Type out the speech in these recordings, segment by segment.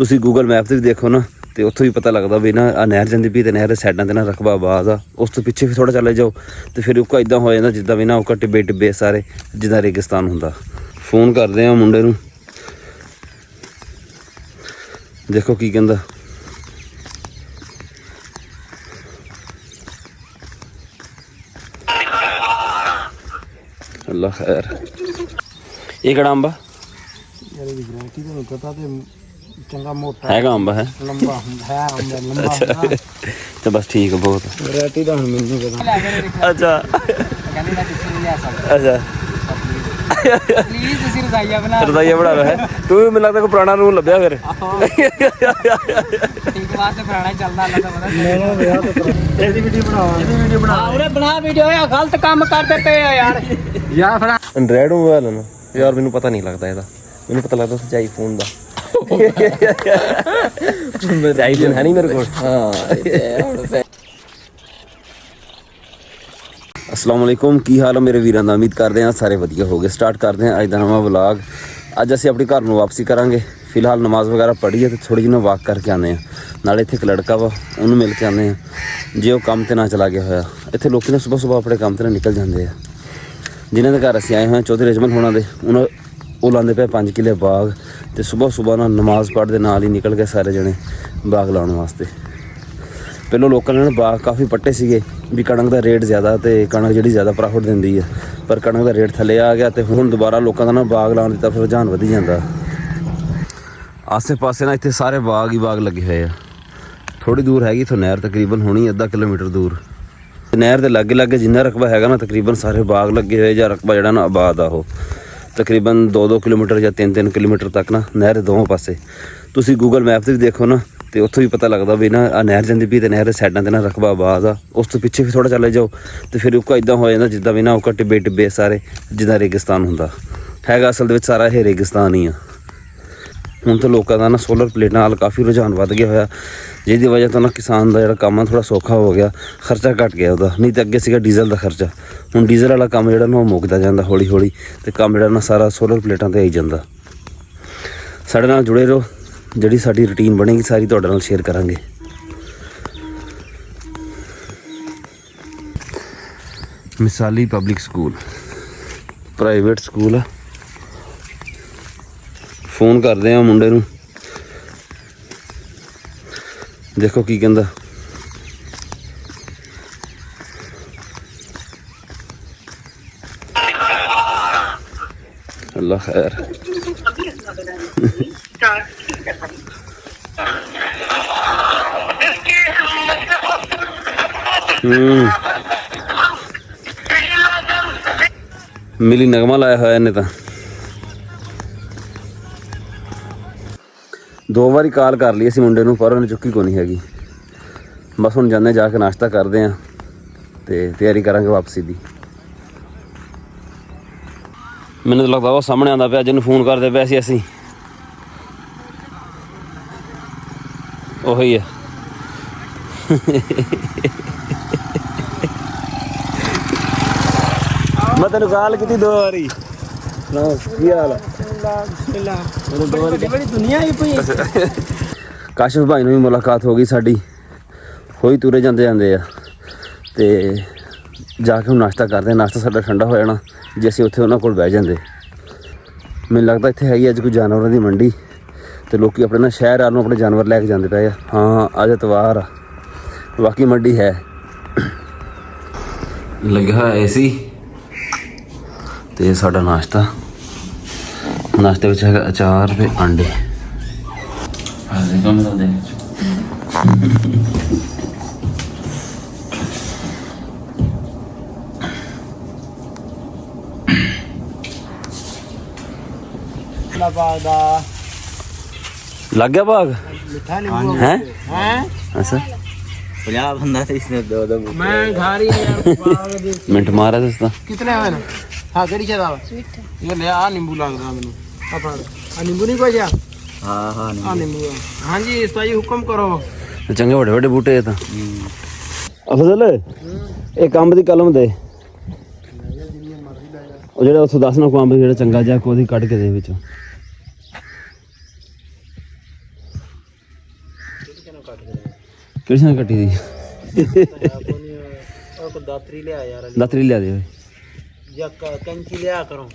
ਤੁਸੀਂ Google map ਤੇ ਵੀ ਦੇਖੋ ਨਾ ਤੇ ਉੱਥੋਂ ਵੀ ਪਤਾ ਲੱਗਦਾ ਵੀ ਨਾ ਆ ਨਹਿਰ ਜਾਂਦੀ ਪਈ ਤੇ ਨਹਿਰ ਦੇ ਸਾਈਡਾਂ ਤੇ ਨਾ ਰਕਬਾ ਆਬਾਦ ਆ। ਉਸ ਤੋਂ ਪਿੱਛੇ ਵੀ ਥੋੜਾ ਚਲੇ ਜਾਓ ਤੇ ਫਿਰ ਉੱਕਾ ਇਦਾਂ ਹੋ ਜਾਂਦਾ ਜਿੱਦਾਂ ਵੀ ਨਾ ਉੱਕਾ ਟਿੱਬੇ ਟਿੱਬੇ ਸਾਰੇ ਜਿੱਦਾਂ ਰੇਗਿਸਤਾਨ ਹੁੰਦਾ। ਫੋਨ ਕਰਦੇ ਆ ਮੁੰਡੇ ਨੂੰ, ਦੇਖੋ ਕੀ ਕਹਿੰਦਾ। ਅੱਲਾ ਖੈਰ। ਇਹ ਕਿਹੜਾ ਅੰਬ ਆ? ਚੰਗਾ ਮੋਟਾ ਹੈਗਾ ਅੰਬ ਹੈ ਲੰਬਾ ਹੈ ਲੰਬਾ ਤੇ ਬਸ ਠੀਕ ਬਹੁਤ ਵੈਰਾਈਟੀ ਦਾ ਹੁਣ ਮੈਨੂੰ ਪਤਾ। ਅੱਛਾ ਕਹਿੰਦੇ ਨਾ ਕਿਸੇ ਨੂੰ ਲਿਆ ਸਕਦਾ। ਅੱਛਾ ਪਲੀਜ਼ ਤੁਸੀਂ ਰਜ਼ਾਈਆ ਬਣਾ ਲਓ ਹੈ। ਤੂੰ ਵੀ ਮੈਨੂੰ ਲੱਗਦਾ ਕੋਈ ਪੁਰਾਣਾ ਰੂਲ ਲੱਭਿਆ ਫਿਰ। ਠੀਕ ਵਾਸਤੇ ਪੁਰਾਣਾ ਚੱਲਦਾ ਅੱਲਾ ਦਾ ਪਤਾ। ਮੇਰਾ ਵਿਆਹ ਤਾਂ ਇਹਦੀ ਵੀਡੀਓ ਬਣਾ ਉਹਨੇ ਬਣਾ ਵੀਡੀਓ ਯਾ ਗਲਤ ਕੰਮ ਕਰਦੇ ਪਏ ਆ ਯਾਰ। ਯਾ ਫਿਰ ਐਂਡਰਾਇਡ ਮੋਬਾਈਲ ਹੈ ਨਾ ਯਾਰ, ਮੈਨੂੰ ਪਤਾ ਨਹੀਂ ਲੱਗਦਾ ਇਹਦਾ। ਮੈਨੂੰ ਪਤਾ ਲੱਗਦਾ ਸੱਚਾਈ ਫੋਨ ਦਾ। ਆਈਫੋਨ ਹੈ ਨਹੀਂ ਮੇਰੇ ਕੋਲ। अस्सलाम वालेकुम, की हाल है मेरे वीरां दा? उम्मीद करते हैं सारे वधिया हो गए। स्टार्ट करते हैं अज का नवा व्लॉग। अज असीं अपने घर नूं वापसी करांगे। फिलहाल नमाज वगैरह पढ़ी है तो थोड़ी जी वॉक करके आने नाले इत्थे एक लड़का वा उन्होंने मिल के आने जे वो काम ते ना चला गया होया। इत्थे लोग ना सुबह सुबह अपने काम ते ना निकल जाते हैं। जिन्हों के घर असीं आए हुए चौधरी रजमन होना दे उन्होंने वो लाते पे 5 किले बाग तो सुबह सुबह ना नमाज पढ़ते नाल ही निकल गए सारे जने बाग लाने वास्ते। पहलों लोगों ने बाग काफ़ी पट्टे सीगे भी कणक का रेट ज़्यादा तो कणक जी ज़्यादा प्रॉफिट दिंदी है, पर कणक का रेट थले आ गया तो हुण दोबारा लोगों का ना बाग लाने की तरफ रुझान वधी जाता। आसे पासे ना इतने सारे बाग ही बाग लगे हुए हैं। थोड़ी दूर हैगी तो नहर तकरीबन होनी अद्धा किलोमीटर दूर। नहर के लागे लागे जिन्ना रकबा हैगा ना तकरीबन सारे बाग लगे हुए या रकबा जिहड़ा ना आबाद आ वो तकरीबन 2-2 किलोमीटर या 3-3 किलोमीटर तक ना नहर के दोवें पासे। तुसीं गूगल मैप से भी देखो ना तो उत्थों भी पता लगता भी ना आ नहर जाती पई तो नहर के साइडों ते ना रकबा आबाद आ। उस तो पिछे भी थोड़ा चले जाओ तो फिर उक्का इदां हो जाता जिद्दां भी ना उक्का टिब्बे टिब्बे सारे जिद्दां रेगिस्तान हुंदा हैगा। असल दे विच सारा ये रेगिस्तान ही आ। हुण तो लोगों का ना सोलर प्लेट नाल काफ़ी रुझान वध गया होया, जिहदी वजह तो ना किसान का जिहड़ा काम थोड़ा सौखा हो गया, खर्चा घट गया उहदा। नहीं तो अगे सीगा डीजल का खर्चा, हुण डीजल वाला काम जिहड़ा ना वो मुकदा जांदा हौली हौली ते काम जिहड़ा ना सारा सोलर प्लेटां ते आई जांदा। साडे नाल जुड़े रहो, जिहड़ी साडी रूटीन बनेगी सारी तुहाडे नाल शेयर करांगे। मिसाली पब्लिक स्कूल प्राइवेट स्कूल है। फोन करते हैं मुंडे नूं, देखो की कहंदा। अल्लाह खैर। मिली नगमा लाया हुआ इन्हें तो 2 बारी कॉल कर ली असी मुंडे नूं पर उन्हें चुकी को नहीं हैगी। बस हुण जाने जाके नाश्ता करते हैं तो तैयारी करांगे वापसी दी। मैंने तो लगता वो सामने आंदा पिया जिन्होंने फोन करते पे असी ਉਹੀ ਹੈ। ਮੈਂ ਤੈਨੂੰ ਕਾਲ ਕੀਤੀ 2 ਵਾਰੀ। ਕੀ ਹਾਲ ਹੈ? ਕਾਸ਼ਿਫ ਭਾਈ ਨੂੰ ਵੀ ਮੁਲਾਕਾਤ ਹੋ ਗਈ ਸਾਡੀ, ਹੋਈ ਤੁਰੇ ਜਾਂਦੇ ਜਾਂਦੇ ਆ ਤੇ ਜਾ ਕੇ ਹੁਣ ਨਾਸ਼ਤਾ ਕਰਦੇ। ਨਾਸ਼ਤਾ ਸਾਡਾ ਠੰਡਾ ਹੋ ਜਾਣਾ ਜੇ ਅਸੀਂ ਉੱਥੇ ਉਹਨਾਂ ਕੋਲ ਬਹਿ ਜਾਂਦੇ। ਮੈਨੂੰ ਲੱਗਦਾ ਇੱਥੇ ਹੈਗੀ ਅੱਜ ਕੋਈ ਜਾਨਵਰਾਂ ਦੀ ਮੰਡੀ ਤੇ ਲੋਕੀ ਆਪਣੇ ਨਾ ਸ਼ਹਿਰ ਵੱਲ ਨੂੰ ਆਪਣੇ ਜਾਨਵਰ ਲੈ ਕੇ ਜਾਂਦੇ ਪਏ ਆ। ਹਾਂ ਅੱਜ ਐਤਵਾਰ ਆ, ਬਾਕੀ ਮੰਡੀ ਹੈ। ਲੱਗਾ ਏਸੀ ਤੇ ਸਾਡਾ ਨਾਸ਼ਤਾ, ਨਾਸ਼ਤੇ ਵਿੱਚ ਹੈਗਾ ਅਚਾਰ ਤੇ ਆਂਡੇ। ਕੰਮ ਕਰਦੇ ਬਾਗ ਦਾ लग गया भाग है? अच्छा 50 बंदा थे इसने 2 मैं घर ही बाग दी मिनट मारा था कितने है ना। हां केड़ी छदा ये ले आ नींबू लगदा मेनू आ फड़ आ नींबू नहीं कोई जा। हां हां नींबू। हां जी उस्ताद जी हुक्म करो। चंगे बड़े बड़े बूटे है ता अफजल एक अंब दी कलम दे ਉਹ ਜਿਹੜਾ ਉੱਥੋਂ 10 ਅੰਬ ਜਿਹੜਾ ਚੰਗਾ ਜਿਹਾ ਕੋਦੀ ਕੱਢ ਕੇ ਦੇ ਵਿੱਚੋਂ। ਕਿਹੜੀ ਨਾਲ ਕੱਟੀ ਦੀ ਉਹ ਕੋ ਦਾਤਰੀ ਲਿਆ ਯਾਰ ਦਾਤਰੀ ਲਿਆ ਦੇ ਓਏ ਜਾਂ ਕੈਂਚੀ ਲਿਆ ਕਰੋ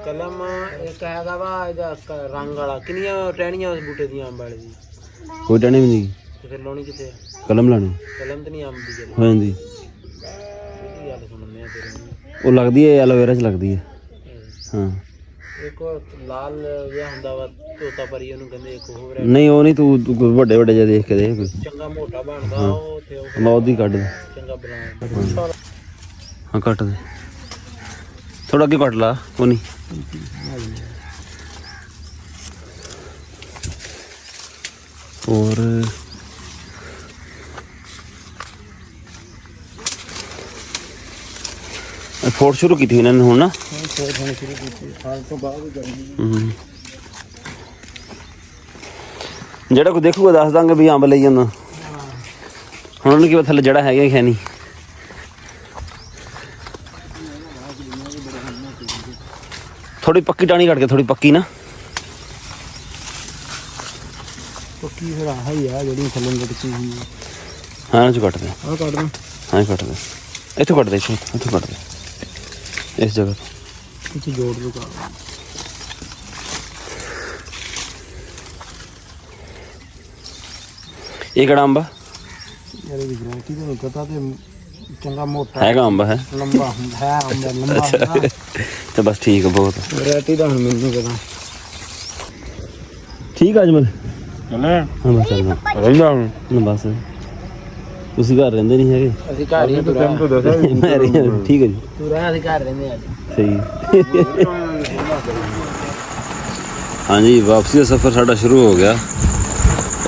ਕਲਮ ਇੱਕ ਹੈਗਾ ਵਾ ਇਹਦਾ ਰੰਗ ਵਾਲਾ ਕਿੰਨੀਆਂ ਟਹਿਣੀਆਂ ਉਸ ਬੂਟੇ ਦੀਆਂ ਅੰਬ ਵਾਲੇ ਦੀ ਕੋਈ ਟਾਣੀ ਵੀ ਨਹੀਂ ਤੇ ਫਿਰ ਲਾਉਣੀ ਕਿੱਥੇ ਕਲਮ ਲਾਣੀ ਕਲਮ ਤੇ ਨਹੀਂ ਅੰਬ ਦੀ ਗੱਲ ਹੋ ਜਾਂਦੀ ਕੀ ਗੱਲ ਸੁਣਨੇ ਆ ਤੇਰੇ ਉਹ ਲੱਗਦੀ ਹੈ ਐਲੋਵੇਰਾ ਚ ਲੱਗਦੀ ਹੈ ਹਾਂ ਇੱਕ ਉਹ ਲਾਲ ਜਿਹਾ ਹੁੰਦਾ ਵਾ ਤੋਤਾ ਪਰੀ ਉਹਨੂੰ ਕਹਿੰਦੇ ਇੱਕ ਹੋਰ ਹੈ ਨਹੀਂ ਉਹ ਨਹੀਂ ਤੂੰ ਵੱਡੇ ਵੱਡੇ ਜਿਹਾ ਦੇਖ ਕੇ ਦੇ ਕੋਈ ਚੰਗਾ ਮੋਟਾ ਬਣਦਾ ਉਹ ਤੇ ਉਹ ਮੈਂ ਉਹਦੀ ਕੱਢ ਦੇ ਚੰਗਾ ਬਣਾ ਹਾਂ ਕੱਟ ਦੇ ਥੋੜਾ ਅੱਗੇ ਕੱਟ ਲਾ ਕੋਈ ਨਹੀਂ और फोट शुरू की थी इन्होंने हुण ना ਜਿਹੜਾ ਕੋਈ ਦੇਖੂਗਾ ਦੱਸ ਦਾਂਗੇ ਵੀ ਅੰਬ ਲਈ ਜਾਂਦਾ ਹੁਣ ਉਹਨੂੰ ਕੀ ਪਤਾ ਥੱਲੇ ਜੜਾ ਹੈਗਾ ਕਿ ਨਹੀਂ ਥੋੜੀ ਪੱਕੀ ਟਾਣੀ ਕੱਟ ਕੇ ਥੋੜੀ ਪੱਕੀ ਨਾ ਪੱਕੀ ਫਿਰ ਆਹ ਹੀ ਆ ਜਿਹੜੀ ਥੱਲੇ ਲਟਕੀ ਹੋਈ ਹੈ ਹਾਂ ਚ ਕੱਟ ਦੇ ਆਹ ਕੱਢ ਦਾਂ ਹਾਂ ਕੱਟ ਦੇ ਇੱਥੋਂ ਕੱਟ ਦੇ ਇੱਥੋਂ ਕੱਟ ਦੇ ਇਸ ਜਗ੍ਹਾ ਇੱਥੇ ਜੋੜ ਲੂਗਾ ਇਹ ਕਿਹੜਾ ਅੰਬ ਆ ਯਾਰ ਇਹ ਵੈਰਾਈਟੀ ਦਾ ਨਹੀਂ ਪਤਾ ਤੇ ਚੰਗਾ ਮੋਟਾ ਹੈਗਾ ਅੰਬ ਹੈ ਲੰਬਾ ਹੁੰਦਾ ਹੈ ਅੰਬ ਲੰਬਾ ਹੁੰਦਾ ਤੇ ਬਸ ਠੀਕ ਆ ਬਹੁਤ ਵੈਰਾਈਟੀ ਦਾ ਹੁਣ ਮੈਨੂੰ ਪਤਾ ਠੀਕ ਆ ਅਜਮਲ ਚਲੇ ਹਾਂ ਬਸ ਚੱਲਦਾ ਰਹਿੰਦਾ ਹੁਣ ਨਾ ਬਸ ਤੁਸੀਂ ਘਰ ਰਹਿੰਦੇ ਨਹੀਂ ਹੈਗੇ ਅਸੀਂ ਘਰ ਹੀ ਮੈਂ ਠੀਕ ਹੈ ਜੀ ਤੂੰ ਰਹਿ ਅਸੀਂ ਘਰ ਰਹਿੰਦੇ ਅੱਜ ਸਹੀ ਹਾਂਜੀ ਵਾਪਸੀ ਦਾ ਸਫ਼ਰ ਸਾਡਾ ਸ਼ੁਰੂ ਹੋ ਗਿਆ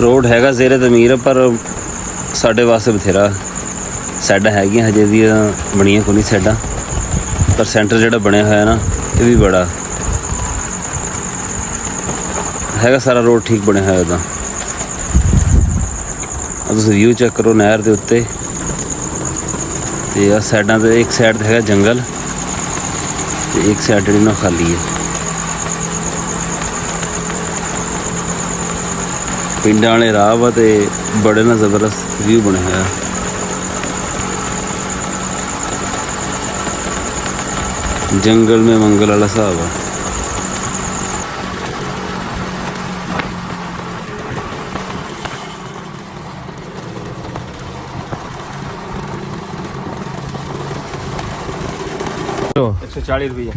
ਰੋਡ ਹੈਗਾ ਜ਼ੇਰੇ ਤਮੀਰ ਪਰ ਸਾਡੇ ਵਾਸਤੇ ਬਥੇਰਾ ਸਾਈਡਾਂ ਹੈਗੀਆਂ ਹਜੇ ਵੀ ਬਣੀਆਂ ਕੋਈ ਨਹੀਂ ਸਾਈਡਾਂ ਪਰ ਸੈਂਟਰ ਜਿਹੜਾ ਬਣਿਆ ਹੋਇਆ ਨਾ ਇਹ ਵੀ ਬੜਾ ਹੈਗਾ ਸਾਰਾ ਰੋਡ ਠੀਕ ਬਣਿਆ ਹੋਇਆ ਤਾਂ ਤੁਸੀਂ ਵਿਊ ਚੈੱਕ ਕਰੋ ਨਹਿਰ ਦੇ ਉੱਤੇ ਤੇ ਆ ਸਾਈਡਾਂ ਤੇ ਇੱਕ ਸਾਈਡ ਤੇ ਹੈਗਾ ਜੰਗਲ ਤੇ ਇੱਕ ਸਾਈਡ ਜਿਹੜੀ ਨਾ ਖਾਲੀ ਹੈ ਪਿੰਡਾਂ ਵਾਲੇ ਰਾਹ ਵਾ ਤੇ ਬੜੇ ਨਾ ਜ਼ਬਰਦਸਤ ਵਿਊ ਬਣਿਆ ਹੋਇਆ जंगल में मंगल वाला साहब है तो 140 रुपये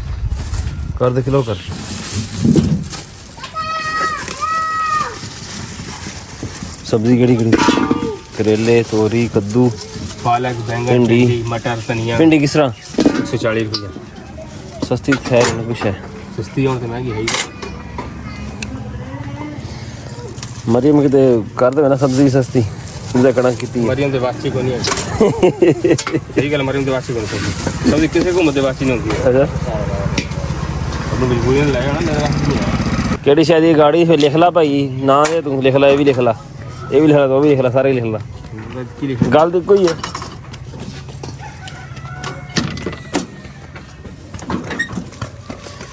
कर दे किलो कर सब्जी केड़ी केड़ी करेले तोरी कद्दू पालक बैंगन भिंडी मटर धनिया भिंडी किस तरह 140 रुपये सस्ती खैर नहीं कुछ है सस्ती और तो महंगी है ही मरियम किते कर दे ना सब्जी सस्ती तुझे कणक कितनी मरियम दे वाची को नहीं है सही गल मरियम दे वाची को नहीं सब्जी किसी को मदे वाची नहीं होती अच्छा अब बिल्कुल नहीं लाया ना मेरा वाची नहीं है केड़ी शायद ये गाड़ी फिर लिख ला भाई ना दे तू लिख ला ये भी लिख ला ये भी लिख ला वो भी लिख ला सारे लिख ला की लिख गल तो कोई है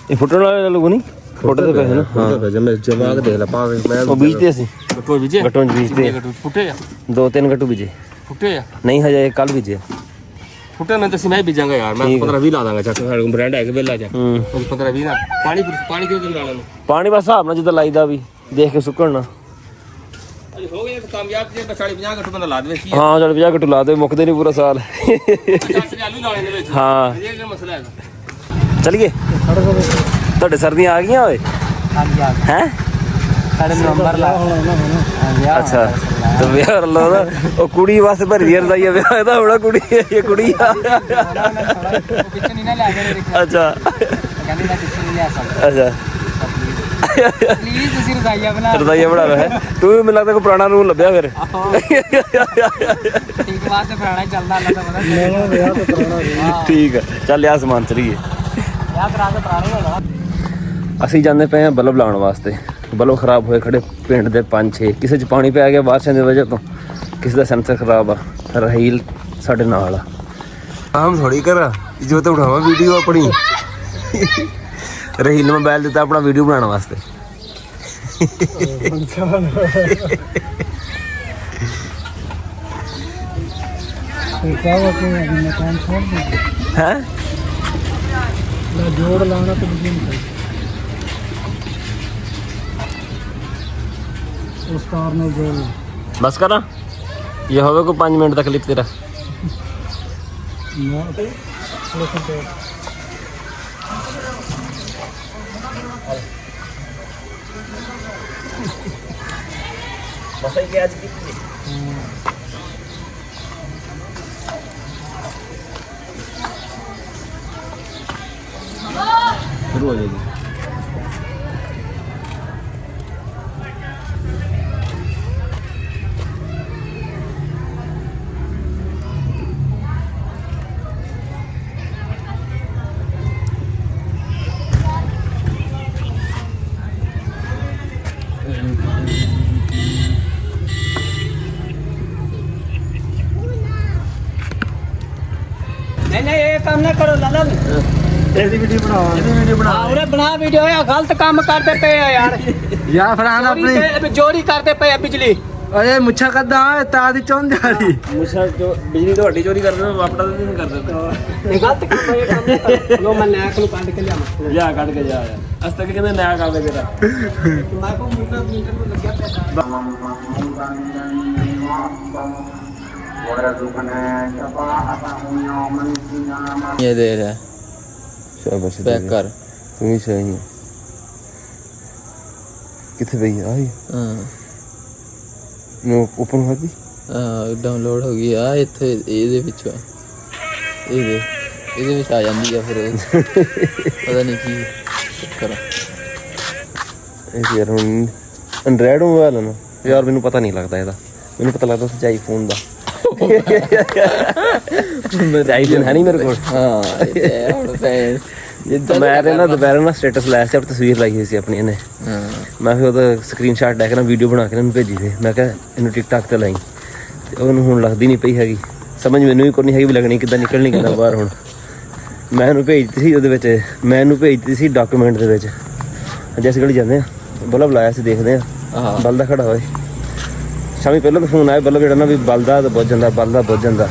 ये फुटने वाले लोग नहीं फुट दे पैसे ना हां जब मैं जवाब दे ला पावे मैं वो बीजते सी कोई बीजे गट्टों च बीजते फुटे या 2-3 गट्टू बीजे फुटे या नहीं हजे कल बीजे फुटे मैं तो मैं बीजांगा यार मैं 15-20 ला दांगा चक साडे को ब्रांड है के बेला जा 15-20 ना पानी क्यों दिन डालना पानी बस हिसाब ਨਾਲ ਜਿੱਦਾਂ ਲਾਈਦਾ ਵੀ ਦੇਖ ਕੇ ਸੁੱਕਣਾ हो गया तो कामयाब जे 40-50 घंटे बंदा ला दे की ਹਾਂ ਚਲ 50 ਘੱਟੂ ਲਾ ਦੇ ਮੁੱਕਦੇ ਨਹੀਂ ਪੂਰਾ ਸਾਲ 50 ਆਲੂ ਲਾਣੇ ਦੇ ਵਿੱਚ ਹਾਂ ਇਹ ਕੀ ਮਸਲਾ ਹੈ ਚਲਿਏ ਤੁਹਾਡੇ ਸਰਦੀਆਂ ਆ ਗਈਆਂ ਓਏ ਹਾਂਜੀ ਆ ਹੈ ਸਾਡੇ ਨੰਬਰ ਲਾ ਅੱਛਾ ਤੇ ਵਿਆਹ ਲਾ ਨਾ ਉਹ ਕੁੜੀ ਵਾਸਤੇ ਭਰੀ ਰਦਾਈਆ ਵਿਆਹ ਇਹਦਾ ਹੋਣਾ ਕੁੜੀ ਇਹ ਕੁੜੀ ਆ ਪਿੱਛੇ ਨਹੀਂ ਨਾ ਲੈ ਕੇ ਦੇਖਿਆ ਅੱਛਾ ਕਹਿੰਦੀ ਮੈਂ ਪਿੱਛੇ ਨਹੀਂ ਲਿਆ ਸਕਦਾ ਅੱਛਾ ਪਲੀਜ਼ ਤੁਸੀਂ ਰਜ਼ਾਈਆ ਬਣਾ ਰਦਾਈਆ ਬਣਾ ਲਓ ਹੈ ਤੂੰ ਵੀ ਮੈਨੂੰ ਲੱਗਦਾ ਕੋਈ ਪੁਰਾਣਾ ਰੂਲ ਲੱਭਿਆ ਫਿਰ ਠੀਕ ਵਾਸਤੇ ਪੁਰਾਣਾ ਹੀ ਚੱਲਦਾ ਅੱਲਾ ਤਾਂ ਪਤਾ ਨਹੀਂ ਵਿਆਹ ਤੇ ਪੁਰਾਣਾ ਠੀਕ ਆ ਚੱਲ ਆ ਸਮਾਨ ਚਲੀਏ ਵਿਆਹ ਕਰਾ ਕੇ ਪੁਰਾਣਾ ਹੀ ਹੋਣਾ ਅਸੀਂ ਜਾਂਦੇ ਪਏ ਆ ਬਲਬ ਲਾਉਣ ਵਾਸਤੇ ਬਲਬ ਖਰਾਬ ਹੋਏ ਖੜੇ ਪਿੰਡ ਦੇ 5-6 ਕਿਸੇ 'ਚ ਪਾਣੀ ਪੈ ਗਿਆ ਬਾਰਿਸ਼ਾਂ ਦੀ ਵਜ੍ਹਾ ਤੋਂ ਕਿਸੇ ਦਾ ਸੈਂਸਰ ਖਰਾਬ ਆ ਰਹੀਲ ਸਾਡੇ ਨਾਲ ਆ ਆਮ ਥੋੜੀ ਕਰ ਜੋ ਤਾਂ ਉਠਾਵਾਂ ਵੀਡੀਓ ਆਪਣੀ ਰਹੀਲ ਨੂੰ ਮੋਬਾਈਲ ਦਿੱਤਾ ਆਪਣਾ ਵੀਡੀਓ ਬਣਾਉਣ ਵਾਸਤੇ है जोड़ लाना तो उस कार ने जोड़ना बस करा ये होवे को 5 मिनट तक क्लिप तेरा बस है कि आज की शुरू हो जाएगी नहीं ये काम ना करो लाला ਇਹਦੀ ਵੀਡੀਓ ਬਣਾ ਉਹਨੇ ਬਣਾ ਵੀਡੀਓ ਆ ਗਲਤ ਕੰਮ ਕਰਦੇ ਪਏ ਆ ਯਾਰ ਫਰਾਨ ਆਪਣੀ ਚੋਰੀ ਕਰਦੇ ਪਏ ਆ ਬਿਜਲੀ ਓਏ ਮੁੱਛਾ ਕੱਦਾ ਤਾਂ ਦੀ ਚੋਂ ਜਾਰੀ ਮੁੱਛਾ ਜੋ ਬਿਜਲੀ ਤੁਹਾਡੀ ਚੋਰੀ ਕਰਦੇ ਨੇ ਵਾਪੜਾ ਤਾਂ ਨਹੀਂ ਕਰਦੇ ਇਹ ਗਲਤ ਕੰਮ ਹੈ ਕੰਮ ਲੋ ਮੈਂ ਨੈਕ ਨੂੰ ਕੱਢ ਕੇ ਲਿਆਵਾਂ ਜਾ ਕੱਢ ਕੇ ਜਾ ਅਸ ਤੱਕ ਕਹਿੰਦੇ ਨया ਕਾਵੇ ਤੇਰਾ ਮੈਂ ਕੋ ਮੀਟਰ ਨੂੰ ਲੱਗਿਆ ਪਿਆ ये दे रहा है शाबाश पैक कर तू ही सही है किथे भई आई हाँ नो ओपन कर दी डाउनलोड हो गई आ इत्थे ਇਹਦੇ ਵਿੱਚ ਇਹਦੇ ਵਿੱਚ ਆ ਜਾਂਦੀ ਆ ਫਿਰ ਪਤਾ ਨਹੀਂ ਕੀ ਚੱਕਰ ਇਹ ਯਾਰ ਹੁਣ ਐਂਡਰਾਇਡ ਮੋਬਾਈਲ ਹੈ ਨਾ ਯਾਰ ਮੈਨੂੰ ਪਤਾ ਨਹੀਂ ਲੱਗਦਾ ਇਹਦਾ ਮੈਨੂੰ ਪਤਾ ਲੱਗਦਾ ਸੱਚਾਈ ਫੋਨ ਦਾ ਆਈਫੋਨ ਹੈ ਨਹੀਂ ਮੇਰੇ ਕੋਲ ਹਾਂ ਇਹ ਹੁਣ ਫੈਨ ਮੈਂ ਤੇ ਨਾ ਦੁਪਹਿਰ ਨੂੰ ਸਟੇਟਸ ਲਾਇਆ ਸੀ ਆਪਣੀ ਤਸਵੀਰ ਲਾਈ ਹੋਈ ਸੀ ਆਪਣੀ ਇਹਨੇ ਹਾਂ ਮੈਂ ਫਿਰ ਉਹਦਾ ਸਕਰੀਨਸ਼ਾਟ ਲੈ ਕੇ ਨਾ ਵੀਡੀਓ ਬਣਾ ਕੇ ਇਹਨੂੰ ਭੇਜੀ ਸੀ ਮੈਂ ਕਿਹਾ ਇਹਨੂੰ ਟਿਕਟਾਕ ਤੇ ਲਾਈ ਤੇ ਉਹਨੂੰ ਹੁਣ ਲੱਗਦੀ ਨਹੀਂ ਪਈ ਹੈਗੀ ਸਮਝ ਮੈਨੂੰ ਵੀ ਕੋਈ ਨਹੀਂ ਹੈਗੀ ਵੀ ਲੱਗਣੀ ਕਿੱਦਾਂ ਨਿਕਲਣੀ ਕਿੱਦਾਂ ਬਾਹਰ ਹੁਣ ਮੈਂ ਇਹਨੂੰ ਭੇਜਤੀ ਸੀ ਉਹਦੇ ਵਿੱਚ ਮੈਂ ਇਹਨੂੰ ਭੇਜਤੀ ਸੀ ਡਾਕੂਮੈਂਟ ਦੇ ਵਿੱਚ ਅੱਜ ਅਸੀਂ ਗਲੀ ਜਾਂਦੇ ਆ ਬਲਬ ਲਾਇਆ ਸੀ ਦੇਖਦੇ ਆ ਬਲ ਦਾ ਖੜਾ ਹੋਏ ਸ਼ਾਮੀ ਪਹਿਲਾਂ ਤਾਂ ਫੋਨ ਆਇਆ ਬਲਬ ਜਿਹੜਾ ਨਾ ਵੀ ਬਲਦਾ ਤਾਂ ਬੁੱਝ ਜਾਂਦਾ ਬਲਦਾ ਬੁੱਝ ਜਾਂਦਾ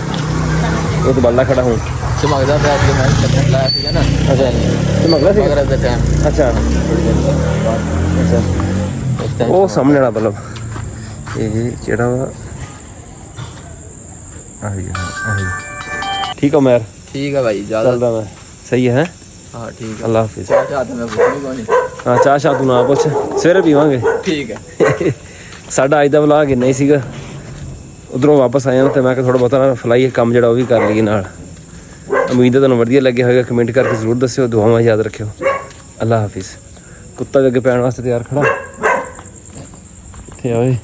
ਉਹ ਤਾਂ ਬਲਦਾ ਖੜਾ ਹੁਣ ਚਮਕਦਾ ਪਿਆ ਕਿ ਮੈਂ ਚੱਕਰ ਲਾਇਆ ਸੀਗਾ ਨਾ ਅੱਛਾ ਤੇ ਮਗਲਾ ਸੀ ਮਗਰ ਦਾ ਟਾਈਮ ਅੱਛਾ ਅੱਛਾ ਉਹ ਸਾਹਮਣੇ ਵਾਲਾ ਬਲਬ ਇਹ ਜਿਹੜਾ ਵਾ ਆਹੀ ਠੀਕ ਆ ਮੈਰ ਠੀਕ ਹੈ ਭਾਈ ਜ਼ਿਆਦਾ ਚੱਲਦਾ ਮੈਂ ਸਹੀ ਹੈ ਹਾਂ ਠੀਕ ਹੈ ਅੱਲਾ ਹਾਫਿਜ਼ ਚਾਹ ਤੇ ਮੈਂ ਪੁੱਛਣੀ ਕੋਈ ਨਹੀਂ ਹਾਂ ਚਾਹ ਸ਼ਾਹ ਤੂੰ ਨਾ ਪੁੱਛ ਸਵੇਰੇ ਪੀਵਾਂਗੇ ਠੀਕ ਹੈ ਸਾਡਾ ਅੱਜ ਦਾ ਵਲਾਗ ਇੰਨਾ ਹੀ ਸੀਗਾ ਉਧਰੋਂ ਵਾਪਸ ਆਏ ਹਾਂ ਤੇ ਮੈਂ ਕਿਹਾ ਥੋੜਾ ਬਹੁਤਾ ਫਲਾਈ ਕੰਮ ਜਿਹੜਾ ਉਹ ਵੀ ਕਰ ਲਈਏ ਨਾਲ ਉਮੀਦ ਹੈ ਤੁਹਾਨੂੰ ਵਧੀਆ ਲੱਗਿਆ ਹੋਵੇਗਾ ਕਮੈਂਟ ਕਰਕੇ ਜ਼ਰੂਰ ਦੱਸਿਓ ਦੁਆਵਾਂ ਯਾਦ ਰੱਖਿਓ ਅੱਲਾ ਹਾਫਿਜ਼ ਕੁੱਤਾ ਵੀ ਅੱਗੇ ਪੈਣ ਵਾਸਤੇ ਤਿਆਰ ਖੜਾ ਇੱਥੇ ਆਵੇ